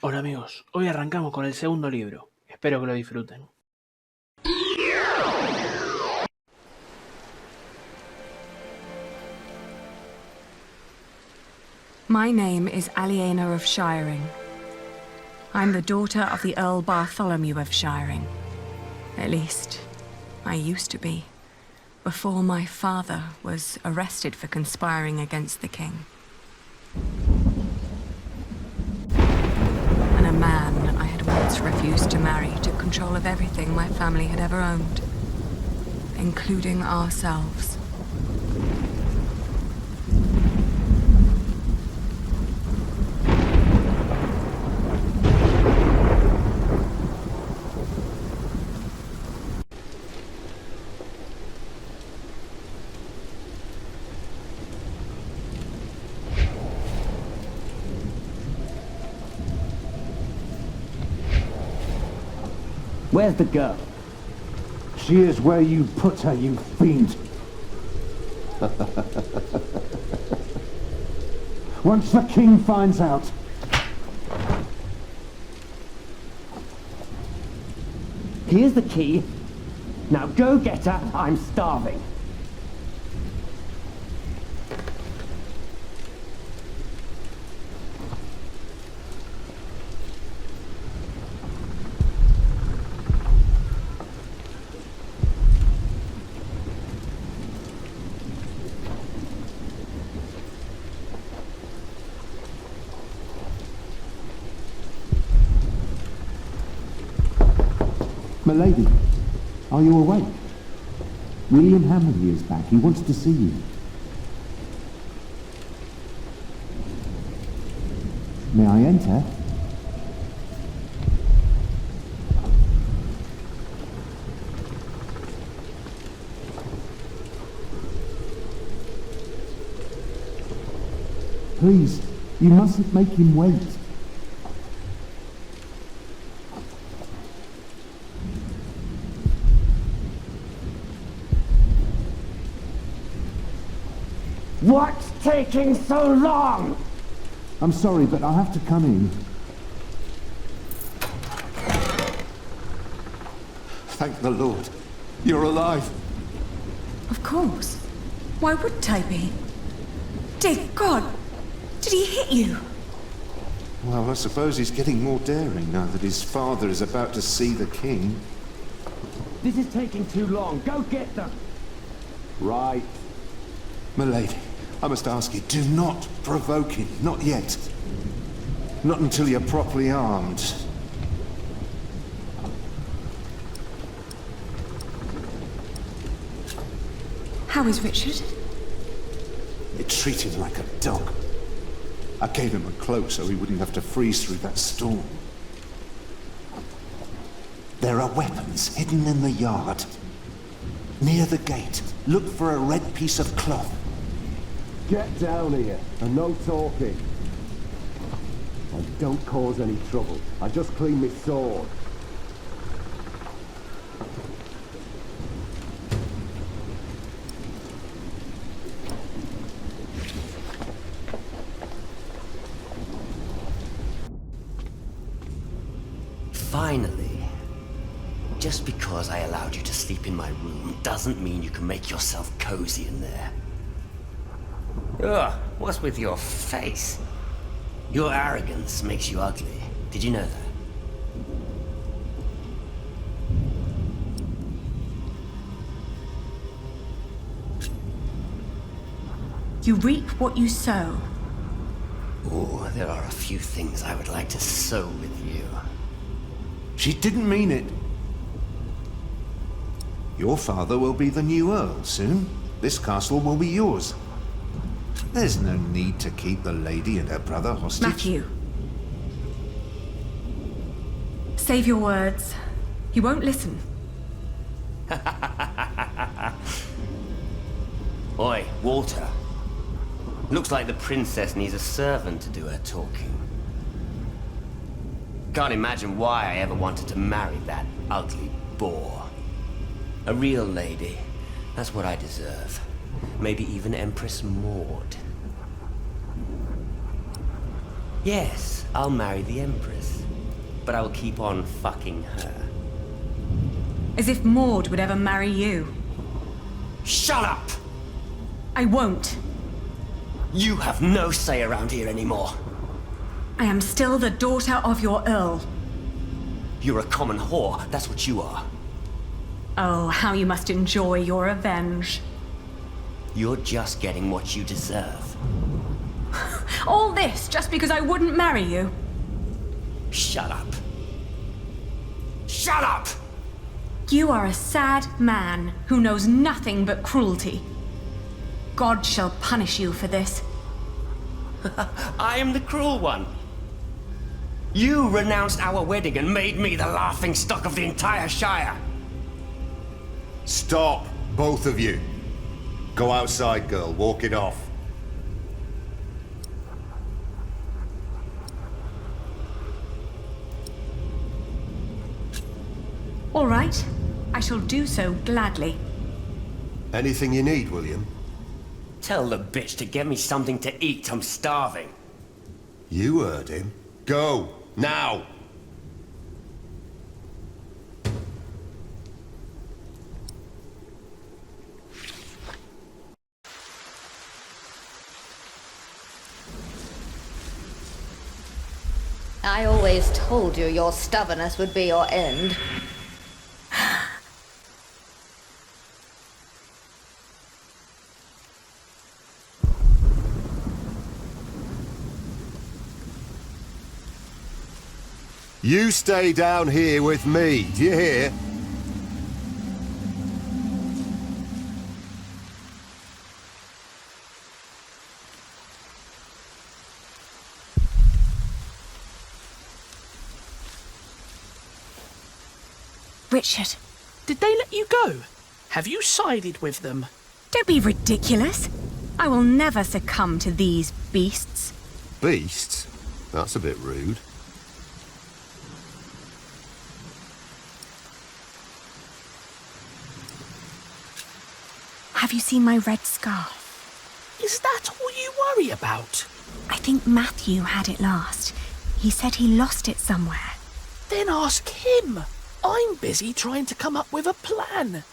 Hola amigos, hoy arrancamos con el segundo libro. Espero que lo disfruten. My name is Aliena of Shiring. I'm the daughter of the Earl Bartholomew of Shiring. At least, I used to be, before my father was arrested for conspiring against the king. And a man I had once refused to marry took control of everything my family had ever owned, including ourselves. Where's the girl? She is where you put her, you fiend. Once the king finds out... Here's the key. Now go get her, I'm starving. Milady, are you awake? William Hammerly is back. He wants to see you. May I enter? Please, you mustn't make him wait. What's taking so long? I'm sorry, but I'll have to come in. Thank the Lord. You're alive. Of course. Why wouldn't I be? Dear God, did he hit you? Well, I suppose he's getting more daring now that his father is about to see the king. This is taking too long. Go get them. Right. Milady, I must ask you, do not provoke him. Not yet. Not until you're properly armed. How is Richard? You treat him like a dog. I gave him a cloak so he wouldn't have to freeze through that storm. There are weapons hidden in the yard. Near the gate, look for a red piece of cloth. Get down here, and no talking. I don't cause any trouble. I just clean my sword. Finally. Just because I allowed you to sleep in my room doesn't mean you can make yourself cozy in there. Ugh, what's with your face? Your arrogance makes you ugly. Did you know that? You reap what you sow. Oh, there are a few things I would like to sow with you. She didn't mean it. Your father will be the new Earl soon. This castle will be yours. There's no need to keep the lady and her brother hostage. Matthew. Save your words. He won't listen. Oi, Walter. Looks like the princess needs a servant to do her talking. Can't imagine why I ever wanted to marry that ugly boar. A real lady. That's what I deserve. Maybe even Empress Maud. Yes, I'll marry the Empress. But I'll keep on fucking her. As if Maud would ever marry you. Shut up! I won't. You have no say around here anymore. I am still the daughter of your Earl. You're a common whore, that's what you are. Oh, how you must enjoy your revenge. You're just getting what you deserve. All this just because I wouldn't marry you? Shut up. Shut up! You are a sad man who knows nothing but cruelty. God shall punish you for this. I am the cruel one. You renounced our wedding and made me the laughingstock of the entire Shire. Stop, both of you. Go outside, girl. Walk it off. All right, I shall do so gladly. Anything you need, William? Tell the bitch to get me something to eat. I'm starving. You heard him. Go, now! I always told you your stubbornness would be your end. You stay down here with me, do you hear? Richard, Did they let you go? Have you sided with them? don't be ridiculous. I will never succumb to these beasts. Beasts? That's a bit rude. Have you seen my red scarf? Is that all you worry about? I think Matthew had it last. He said he lost it somewhere. Then ask him. I'm busy trying to come up with a plan.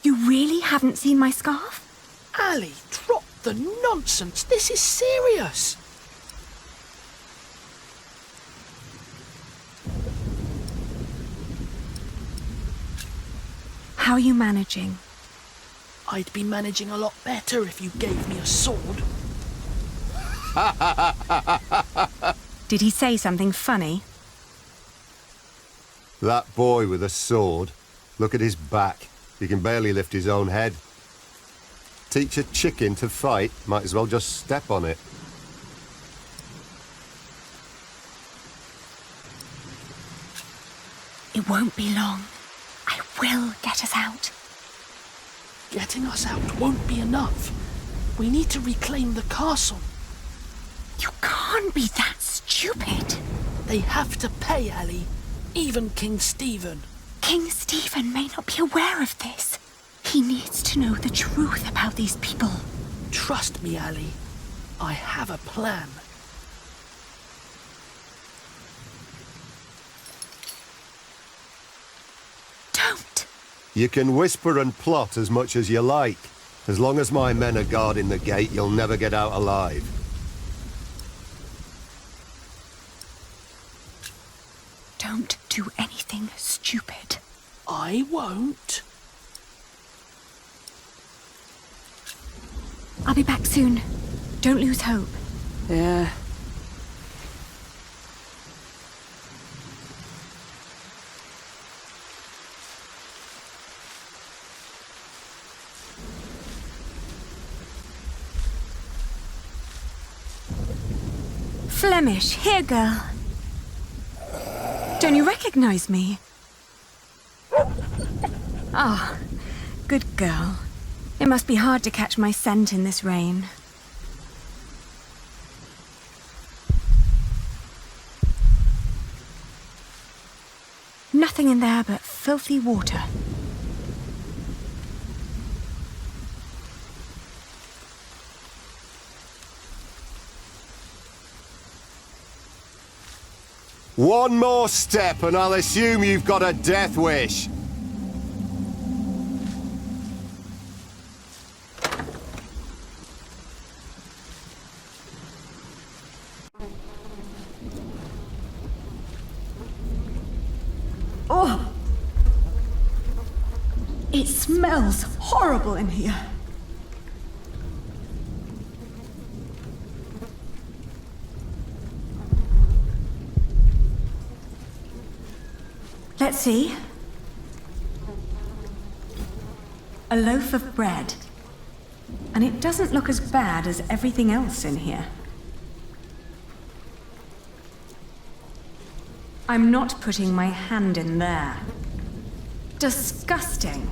You really haven't seen my scarf? Ali, drop the nonsense. This is serious. How are you managing? I'd be managing a lot better if you gave me a sword. Did he say something funny? That boy with a sword. Look at his back. He can barely lift his own head. Teach a chicken to fight, might as well just step on it. It won't be long. I will get us out. Getting us out won't be enough. We need to reclaim the castle. You can't be that stupid. They have to pay, Ali. Even King Stephen. King Stephen may not be aware of this. He needs to know the truth about these people. Trust me, Ali. I have a plan. Don't. You can whisper and plot as much as you like. As long as my men are guarding the gate, you'll never get out alive. Don't do anything stupid. I won't. I'll be back soon. Don't lose hope. Yeah. Flemish, here, girl. Don't you recognize me? Ah, good girl. It must be hard to catch my scent in this rain. Nothing in there but filthy water. One more step and I'll assume you've got a death wish. Oh! It smells horrible in here. Let's see. A loaf of bread. And it doesn't look as bad as everything else in here. I'm not putting my hand in there. Disgusting.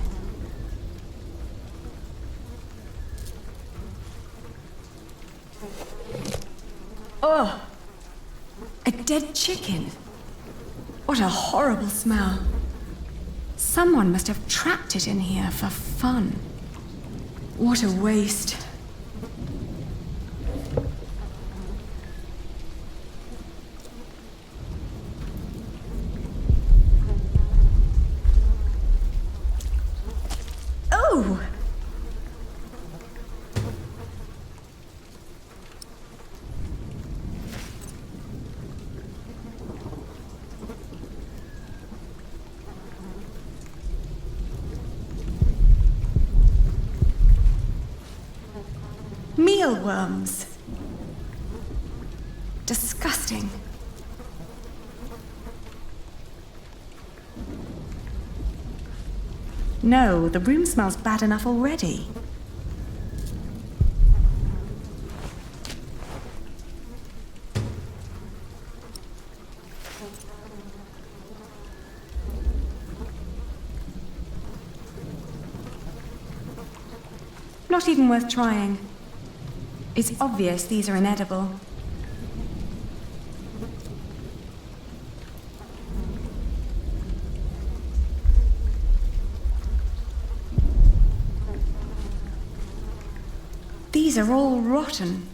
Oh! A dead chicken. What a horrible smell. Someone must have trapped it in here for fun. What a waste. Oh! Mealworms. Disgusting. No, the room smells bad enough already. Not even worth trying. It's obvious these are inedible. These are all rotten.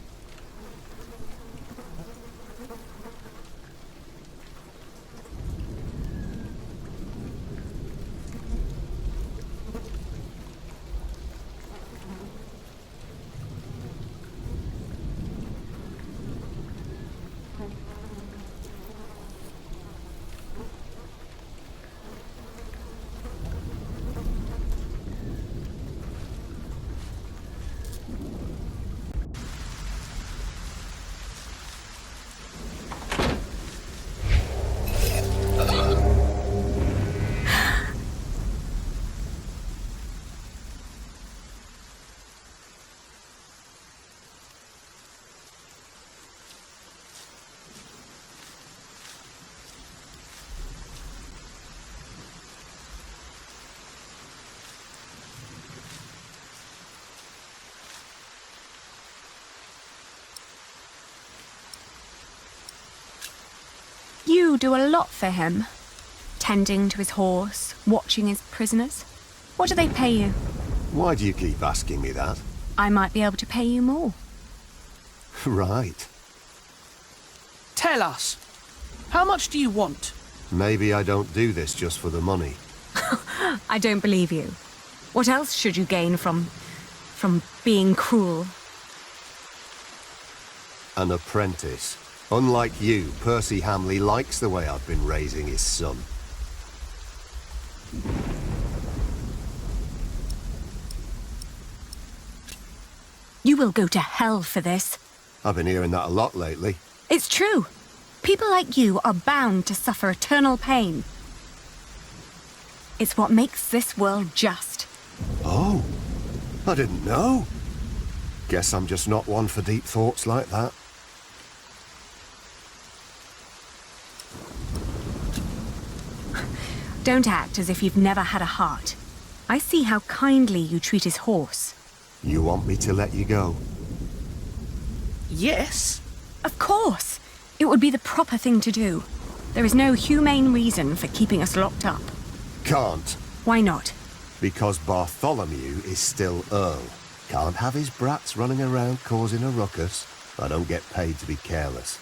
You do a lot for him. Tending to his horse, watching his prisoners. What do they pay you? Why do you keep asking me that? I might be able to pay you more. Right. Tell us. How much do you want? Maybe I don't do this just for the money. I don't believe you. What else should you gain from being cruel? An apprentice. Unlike you, Percy Hamley likes the way I've been raising his son. You will go to hell for this. I've been hearing that a lot lately. It's true. People like you are bound to suffer eternal pain. It's what makes this world just. Oh, I didn't know. Guess I'm just not one for deep thoughts like that. Don't act as if you've never had a heart. I see how kindly you treat his horse. You want me to let you go? Yes. Of course. It would be the proper thing to do. There is no humane reason for keeping us locked up. Can't. Why not? Because Bartholomew is still Earl. Can't have his brats running around causing a ruckus. I don't get paid to be careless.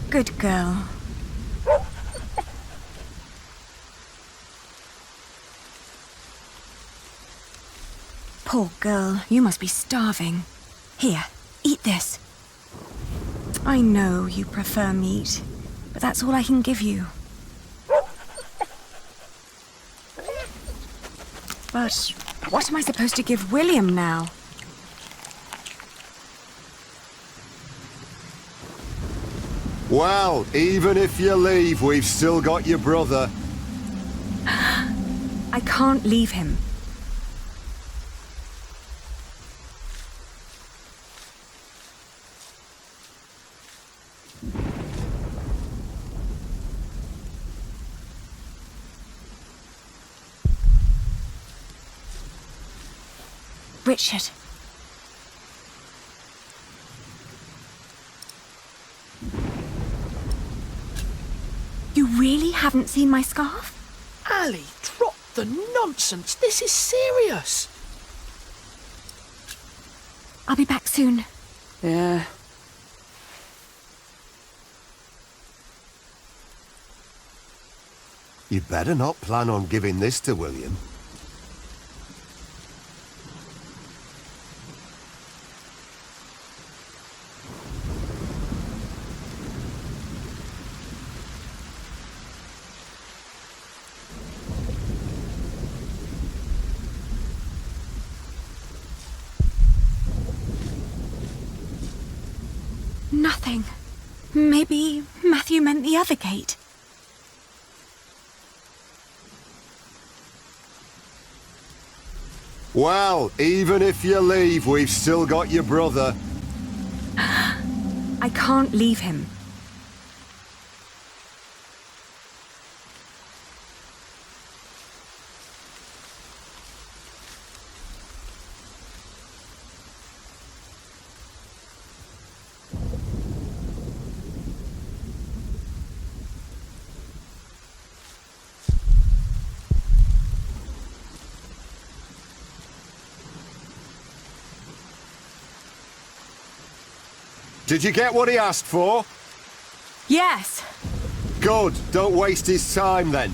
Good girl. Poor girl, you must be starving. Here, eat this. I know you prefer meat, but that's all I can give you. But what am I supposed to give William now? Well, even if you leave, we've still got your brother. I can't leave him. Richard. You really haven't seen my scarf? Ali, drop the nonsense. This is serious. I'll be back soon. Yeah. You better not plan on giving this to William. Nothing. Maybe Matthew meant the other gate. Well, even if you leave, we've still got your brother. I can't leave him. Did you get what he asked for? Yes. Good. Don't waste his time then.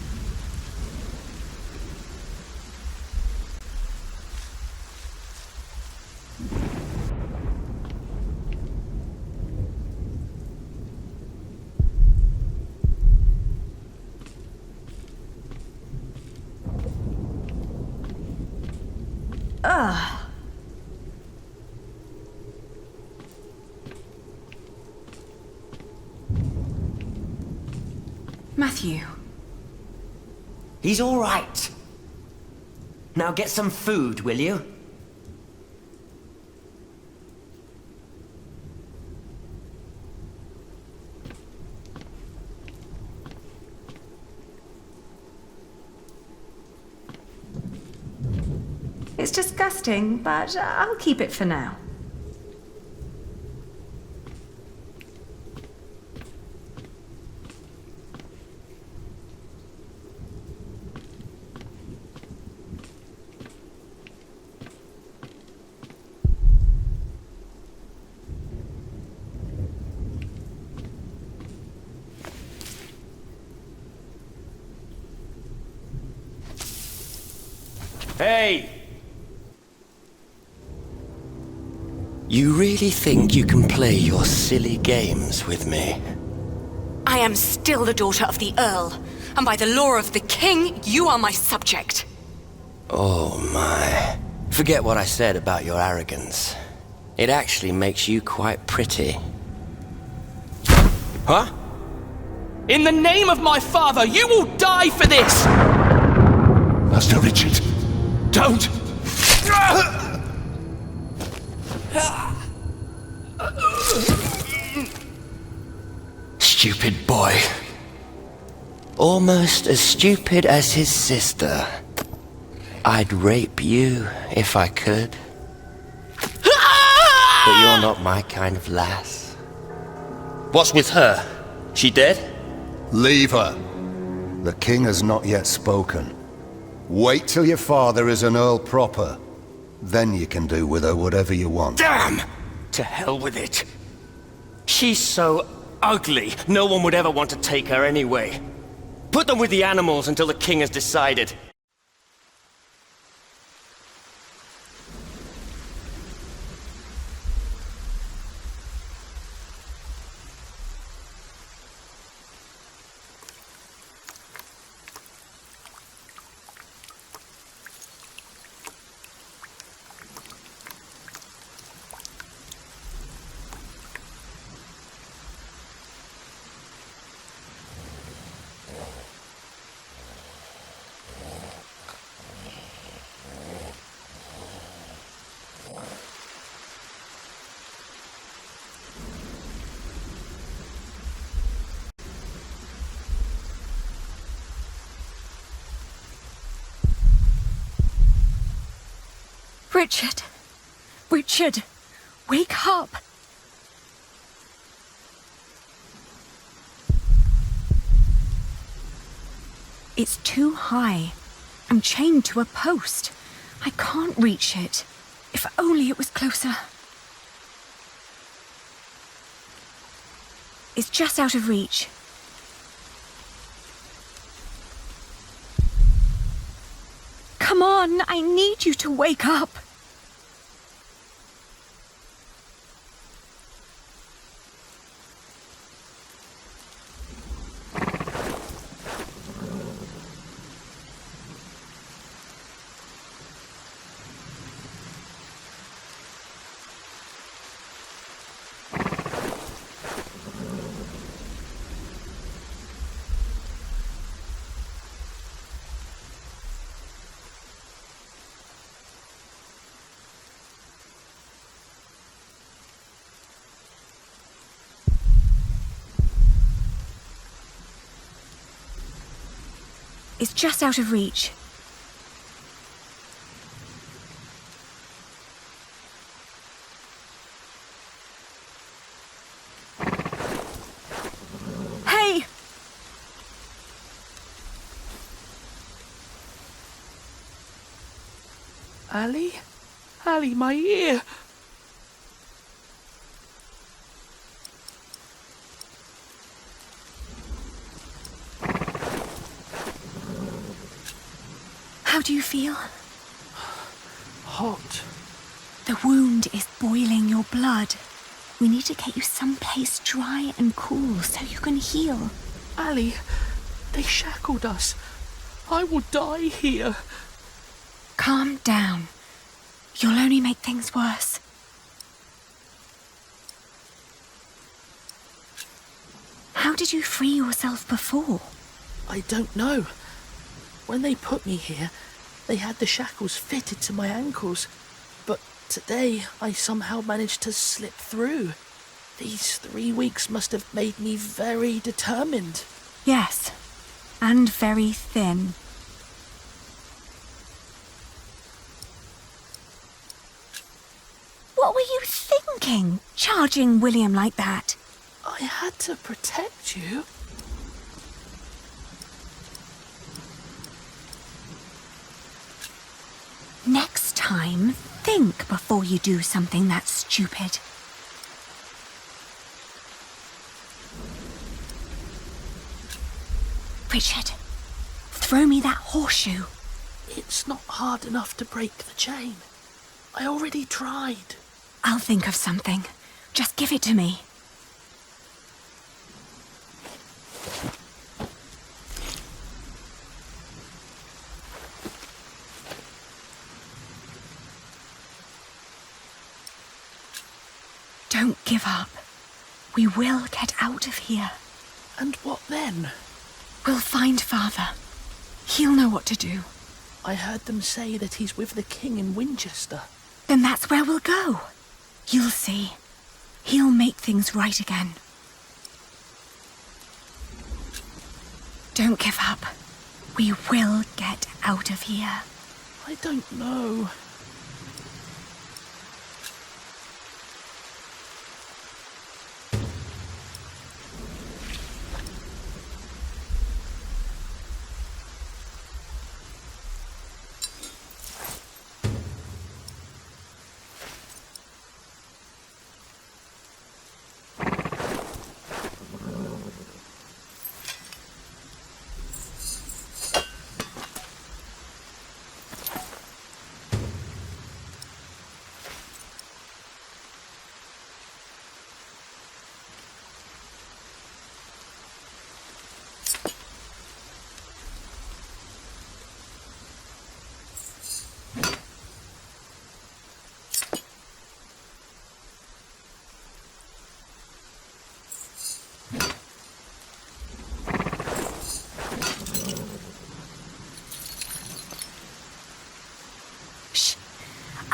Ugh. Matthew. He's all right. Now get some food, will you? It's disgusting, but I'll keep it for now. Hey! You really think you can play your silly games with me? I am still the daughter of the Earl, and by the law of the King, you are my subject. Oh my. Forget what I said about your arrogance. It actually makes you quite pretty. Huh? In the name of my father, you will die for this! Master Richard, don't! Stupid boy. Almost as stupid as his sister. I'd rape you if I could. But you're not my kind of lass. What's with her? She dead? Leave her. The king has not yet spoken. Wait till your father is an earl proper. Then you can do with her whatever you want. Damn! To hell with it. She's so ugly. No one would ever want to take her anyway. Put them with the animals until the king has decided. Richard! Richard! Wake up! It's too high. I'm chained to a post. I can't reach it. If only it was closer. It's just out of reach. Come on, I need you to wake up. It's just out of reach. Hey! Ali? Ali, my ear! How do you feel? Hot. The wound is boiling your blood. We need to get you someplace dry and cool so you can heal. Ali, they shackled us. I will die here. Calm down. You'll only make things worse. How did you free yourself before? I don't know. When they put me here, they had the shackles fitted to my ankles. But today, I somehow managed to slip through. These 3 weeks must have made me very determined. Yes, and very thin. What were you thinking, charging William like that? I had to protect you. Next time, think before you do something that stupid. Richard, throw me that horseshoe. It's not hard enough to break the chain. I already tried. I'll think of something. Just give it to me. Don't give up. We will get out of here. And what then? We'll find Father. He'll know what to do. I heard them say that he's with the king in Winchester. Then that's where we'll go. You'll see. He'll make things right again. Don't give up. We will get out of here. I don't know.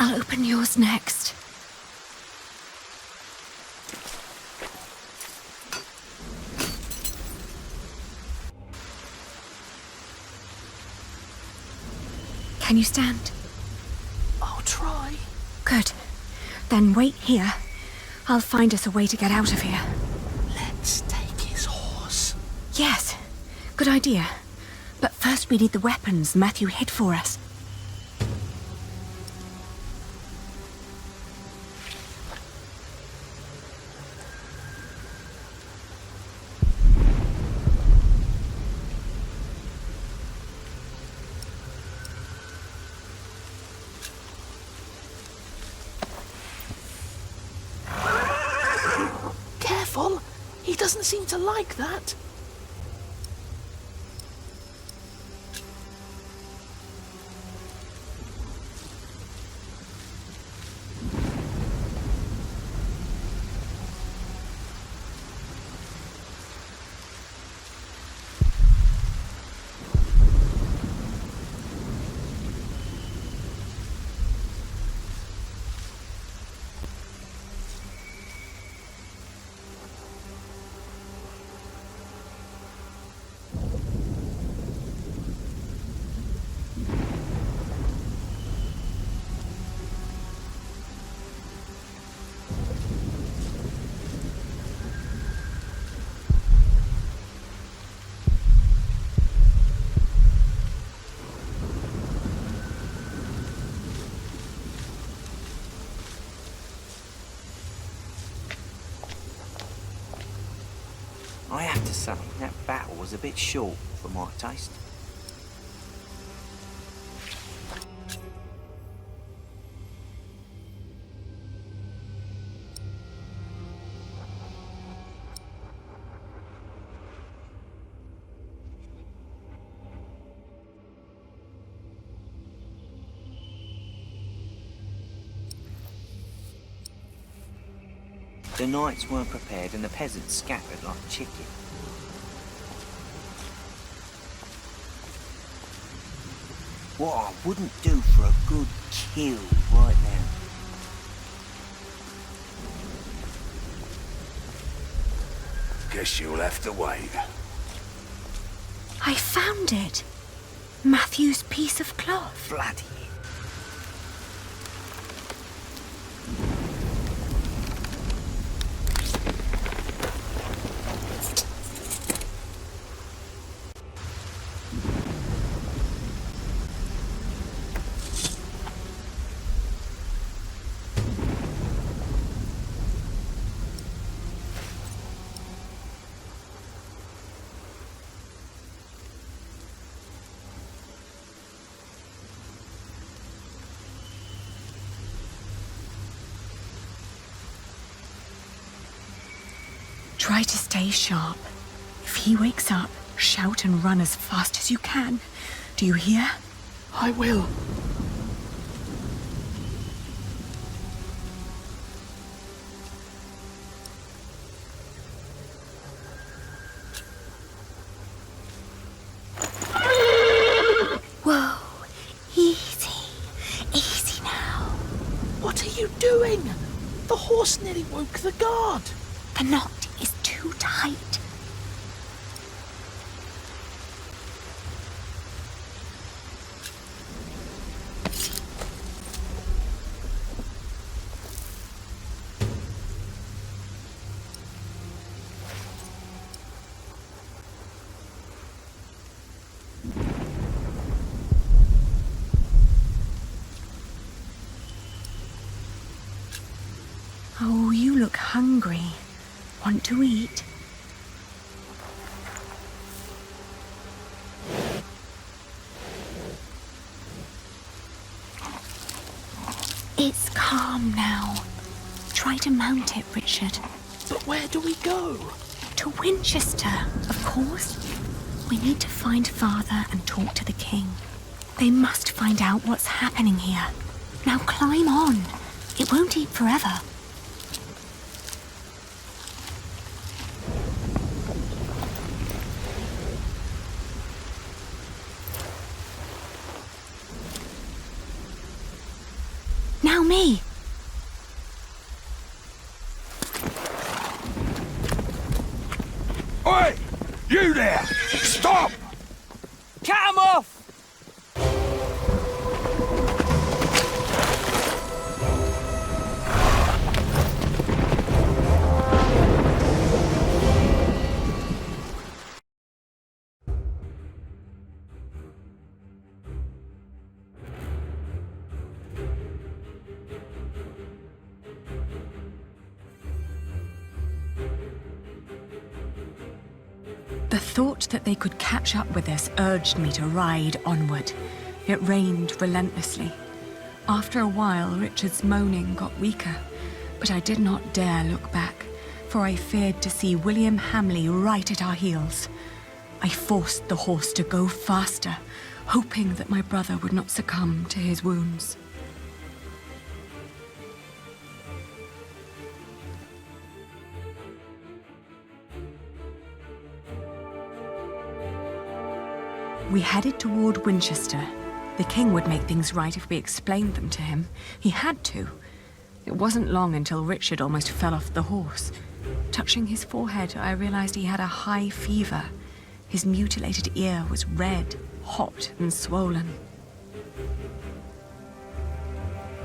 I'll open yours next. Can you stand? I'll try. Good. Then wait here. I'll find us a way to get out of here. Let's take his horse. Yes, good idea. But first we need the weapons Matthew hid for us. Careful! He doesn't seem to like that. I have to say, that battle was a bit short for my taste. The knights weren't prepared and the peasants scattered like chicken. What I wouldn't do for a good kill right now. Guess you'll have to wait. I found it. Matthew's piece of cloth. Bloody. Try to stay sharp. If he wakes up, shout and run as fast as you can. Do you hear? I will. Whoa, easy. Easy now. What are you doing? The horse nearly woke the guard. The knot is too tight. Oh, you look hungry. Want to eat? It's calm now. Try to mount it, Richard. But where do we go? To Winchester, of course. We need to find Father and talk to the king. They must find out what's happening here. Now climb on. It won't eat forever. Now Allow me! Oi! You there! Stop! Cut 'em off! The thought that they could catch up with us urged me to ride onward. It rained relentlessly. After a while, Richard's moaning got weaker, but I did not dare look back, for I feared to see William Hamley right at our heels. I forced the horse to go faster, hoping that my brother would not succumb to his wounds. We headed toward Winchester. The king would make things right if we explained them to him. He had to. It wasn't long until Richard almost fell off the horse. Touching his forehead, I realized he had a high fever. His mutilated ear was red, hot, and swollen.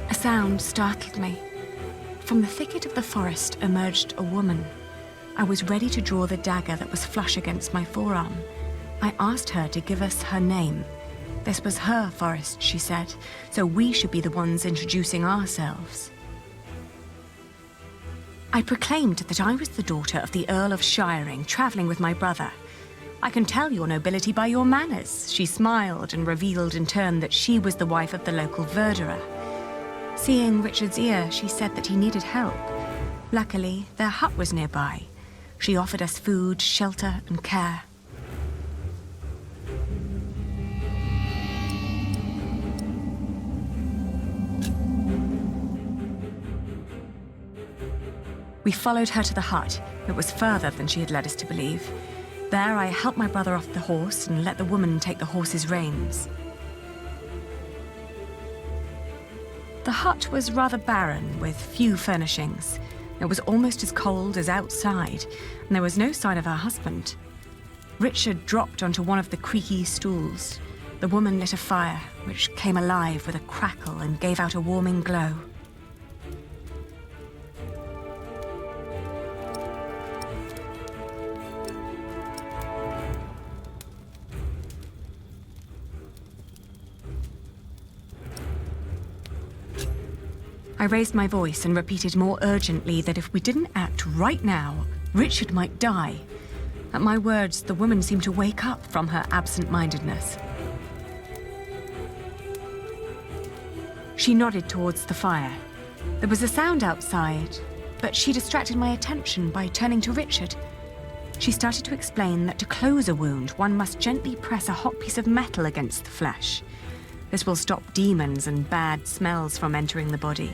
A sound startled me. From the thicket of the forest emerged a woman. I was ready to draw the dagger that was flush against my forearm. I asked her to give us her name. This was her forest, she said, so we should be the ones introducing ourselves. I proclaimed that I was the daughter of the Earl of Shiring, traveling with my brother. I can tell your nobility by your manners. She smiled and revealed in turn that she was the wife of the local verderer. Seeing Richard's ear, she said that he needed help. Luckily, their hut was nearby. She offered us food, shelter, and care. We followed her to the hut. It was further than she had led us to believe. There, I helped my brother off the horse and let the woman take the horse's reins. The hut was rather barren, with few furnishings. It was almost as cold as outside, and there was no sign of her husband. Richard dropped onto one of the creaky stools. The woman lit a fire, which came alive with a crackle and gave out a warming glow. I raised my voice and repeated more urgently that if we didn't act right now, Richard might die. At my words, the woman seemed to wake up from her absent-mindedness. She nodded towards the fire. There was a sound outside, but she distracted my attention by turning to Richard. She started to explain that to close a wound, one must gently press a hot piece of metal against the flesh. This will stop demons and bad smells from entering the body.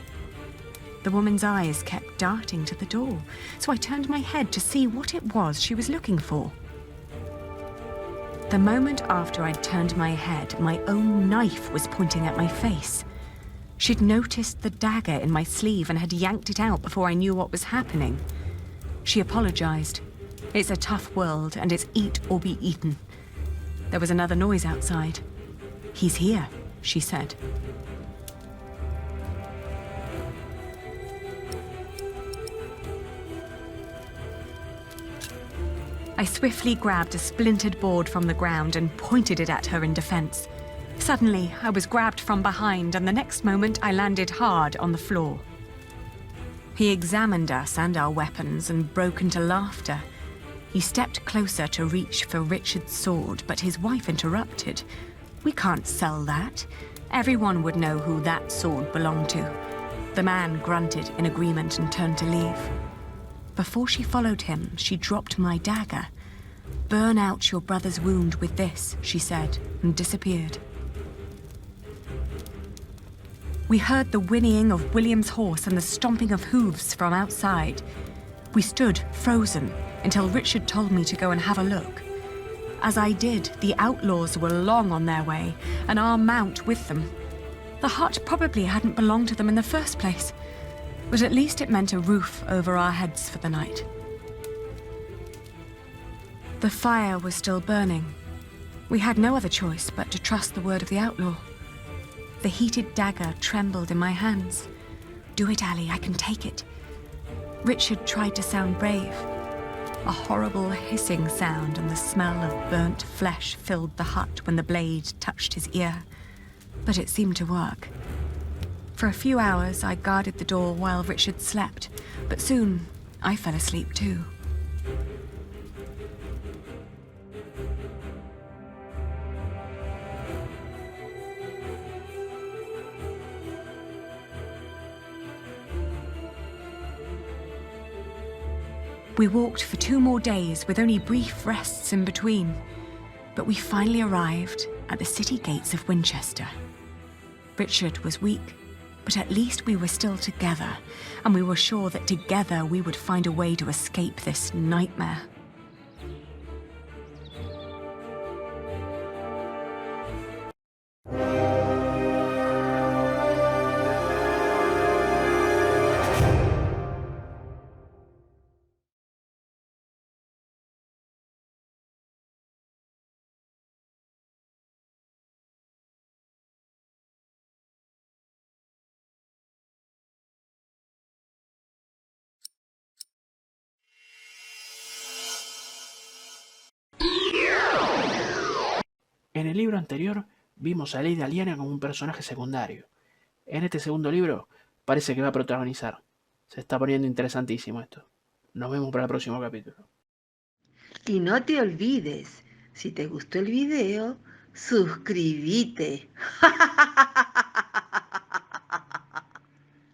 The woman's eyes kept darting to the door, so I turned my head to see what it was she was looking for. The moment after I'd turned my head, my own knife was pointing at my face. She'd noticed the dagger in my sleeve and had yanked it out before I knew what was happening. She apologized. It's a tough world, and it's eat or be eaten. There was another noise outside. "He's here," she said. I swiftly grabbed a splintered board from the ground and pointed it at her in defense. Suddenly, I was grabbed from behind, and the next moment I landed hard on the floor. He examined us and our weapons and broke into laughter. He stepped closer to reach for Richard's sword, but his wife interrupted. "We can't sell that. Everyone would know who that sword belonged to." The man grunted in agreement and turned to leave. Before she followed him, she dropped my dagger. "Burn out your brother's wound with this," she said, and disappeared. We heard the whinnying of William's horse and the stomping of hooves from outside. We stood frozen until Richard told me to go and have a look. As I did, the outlaws were long on their way, and our mount with them. The hut probably hadn't belonged to them in the first place, but at least it meant a roof over our heads for the night. The fire was still burning. We had no other choice but to trust the word of the outlaw. The heated dagger trembled in my hands. "Do it, Ali, I can take it." Richard tried to sound brave. A horrible hissing sound and the smell of burnt flesh filled the hut when the blade touched his ear. But it seemed to work. For a few hours, I guarded the door while Richard slept, but soon I fell asleep too. We walked for 2 more days with only brief rests in between, but we finally arrived at the city gates of Winchester. Richard was weak, but at least we were still together, and we were sure that together we would find a way to escape this nightmare. En el libro anterior vimos a Lady Aliena como un personaje secundario. En este segundo libro parece que va a protagonizar. Se está poniendo interesantísimo esto. Nos vemos para el próximo capítulo. Y no te olvides, si te gustó el video, suscríbete.